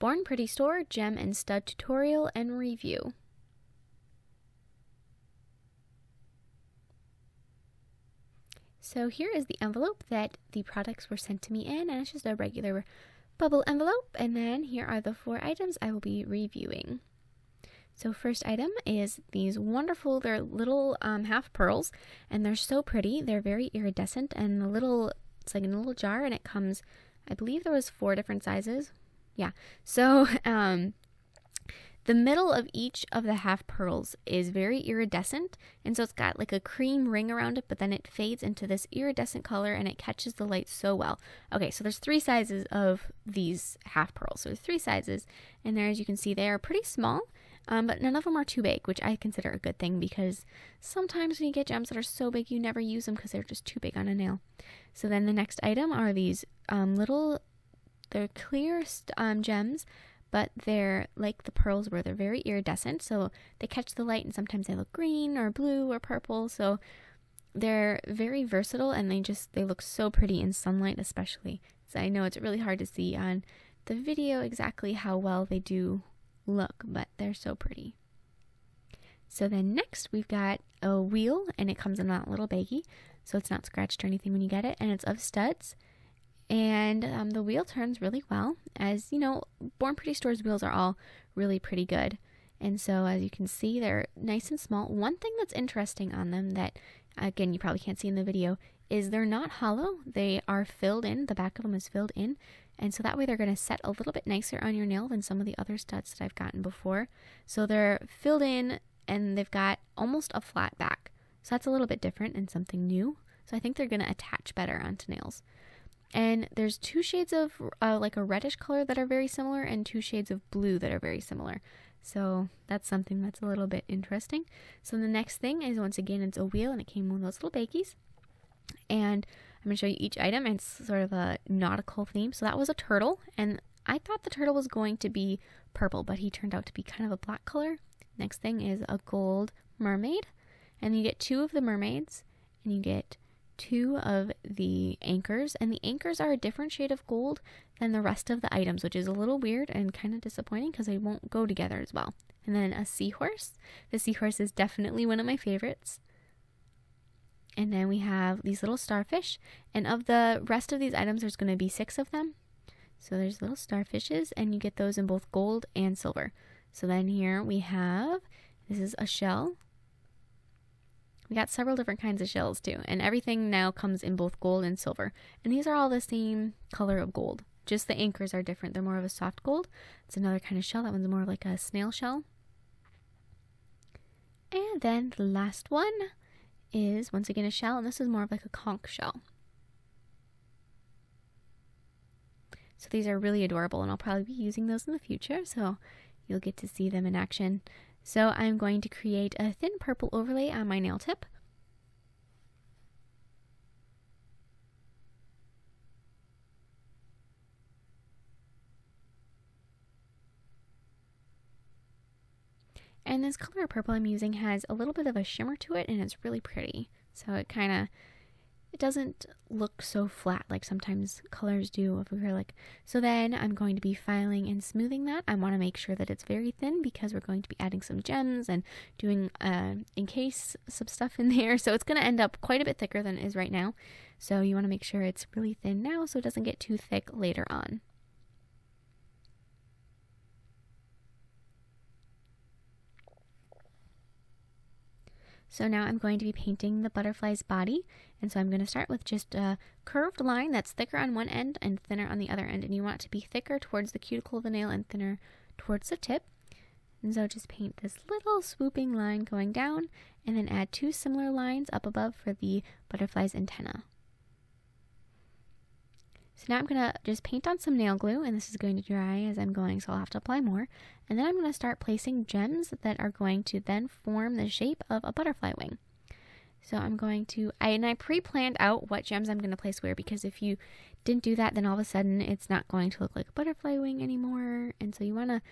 Born Pretty Store Gem and Stud Tutorial and Review. So here is the envelope that the products were sent to me in, and it's just a regular bubble envelope. And then here are the 4 items I will be reviewing. So first item is these wonderful, they're little half pearls, and they're so pretty. They're very iridescent, and it's like in a little jar, and it comes, I believe there was 4 different sizes. Yeah, so the middle of each of the half pearls is very iridescent, and so it's got like a cream ring around it, but then it fades into this iridescent color and it catches the light so well. Okay, so there's 3 sizes of these half pearls. So there's 3 sizes, and there, as you can see, they are pretty small, but none of them are too big, which I consider a good thing, because sometimes when you get gems that are so big, you never use them because they're just too big on a nail. So then the next item are these they're clear gems, but they're like the pearls where they're very iridescent, so they catch the light, and sometimes they look green or blue or purple, so they're very versatile, and they look so pretty in sunlight especially. So I know it's really hard to see on the video exactly how well they do look, but they're so pretty. So then next we've got a wheel, and it comes in that little baggie, so it's not scratched or anything when you get it, and it's of studs. And the wheel turns really well. As you know, Born Pretty Store's wheels are all really pretty good. And so as you can see, they're nice and small. One thing that's interesting on them that, again, you probably can't see in the video, is they're not hollow. They are filled in. The back of them is filled in. And so that way they're going to set a little bit nicer on your nail than some of the other studs that I've gotten before. So they're filled in, and they've got almost a flat back. So that's a little bit different and something new. So I think they're going to attach better onto nails. And there's 2 shades of like a reddish color that are very similar, and 2 shades of blue that are very similar. So that's something that's a little bit interesting. So the next thing is, once again, it's a wheel, and it came with those little baggies. And I'm going to show you each item, and it's sort of a nautical theme. So that was a turtle, and I thought the turtle was going to be purple, but he turned out to be kind of a black color. Next thing is a gold mermaid, and you get 2 of the mermaids, and you get 2 of the anchors, and the anchors are a different shade of gold than the rest of the items, which is a little weird and kind of disappointing because they won't go together as well. And then a seahorse. The seahorse is definitely one of my favorites. And then we have these little starfish, and of the rest of these items, there's going to be 6 of them. So there's little starfishes, and you get those in both gold and silver. So then here we have, this is a shell. We got several different kinds of shells too, and everything now comes in both gold and silver. And these are all the same color of gold, just the anchors are different. They're more of a soft gold. It's another kind of shell. That one's more like a snail shell. And then the last one is once again a shell, and this is more of like a conch shell. So these are really adorable, and I'll probably be using those in the future, so you'll get to see them in action. So I'm going to create a thin purple overlay on my nail tip. And this color purple I'm using has a little bit of a shimmer to it, and it's really pretty. So it doesn't look so flat like sometimes colors do of acrylic. So then I'm going to be filing and smoothing that. I want to make sure that it's very thin because we're going to be adding some gems and doing encase some stuff in there. So it's going to end up quite a bit thicker than it is right now. So you want to make sure it's really thin now so it doesn't get too thick later on. So now I'm going to be painting the butterfly's body, and so I'm going to start with just a curved line that's thicker on one end and thinner on the other end, and you want it to be thicker towards the cuticle of the nail and thinner towards the tip. And so just paint this little swooping line going down, and then add 2 similar lines up above for the butterfly's antenna. So now I'm going to just paint on some nail glue, and this is going to dry as I'm going, so I'll have to apply more. And then I'm going to start placing gems that are going to then form the shape of a butterfly wing. So I'm going to, I pre-planned out what gems I'm going to place where, because if you didn't do that, then all of a sudden it's not going to look like a butterfly wing anymore. And so you want to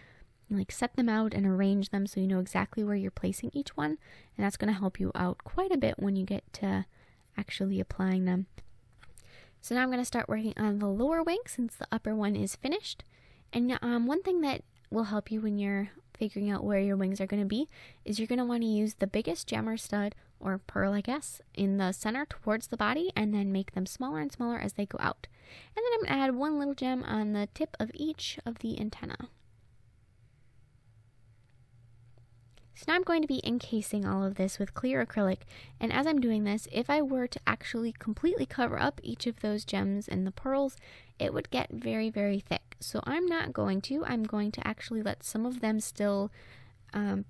like set them out and arrange them so you know exactly where you're placing each one. And that's going to help you out quite a bit when you get to actually applying them. So now I'm going to start working on the lower wing since the upper one is finished. And one thing that will help you when you're figuring out where your wings are going to be is you're going to want to use the biggest gem or stud or pearl, I guess, in the center towards the body, and then make them smaller and smaller as they go out. And then I'm going to add one little gem on the tip of each of the antenna. So now I'm going to be encasing all of this with clear acrylic, and as I'm doing this, if I were to actually completely cover up each of those gems and the pearls, it would get very, very thick. So I'm not going to. I'm going to actually let some of them still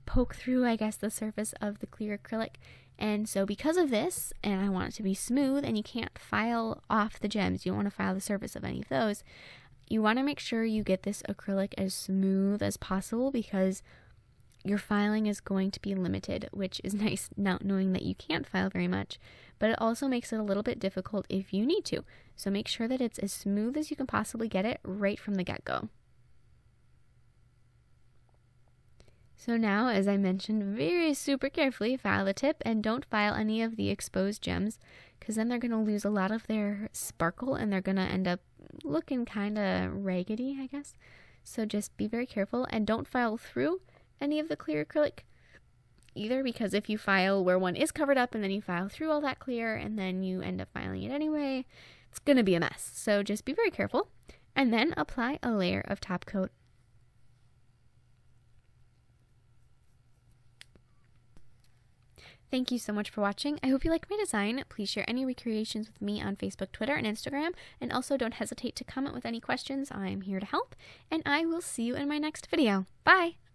poke through, I guess, the surface of the clear acrylic. And so because of this, and I want it to be smooth, and you can't file off the gems, you don't want to file the surface of any of those, you want to make sure you get this acrylic as smooth as possible, because your filing is going to be limited, which is nice not knowing that you can't file very much, but it also makes it a little bit difficult if you need to. So make sure that it's as smooth as you can possibly get it right from the get-go. So now, as I mentioned, very super carefully file the tip, and don't file any of the exposed gems, because then they're going to lose a lot of their sparkle and they're going to end up looking kind of raggedy, I guess. So just be very careful, and don't file through any of the clear acrylic either, because if you file where one is covered up and then you file through all that clear and then you end up filing it anyway, it's going to be a mess. So just be very careful, and then apply a layer of top coat. Thank you so much for watching. I hope you like my design. Please share any recreations with me on Facebook, Twitter, and Instagram. And also don't hesitate to comment with any questions. I'm here to help. And I will see you in my next video. Bye!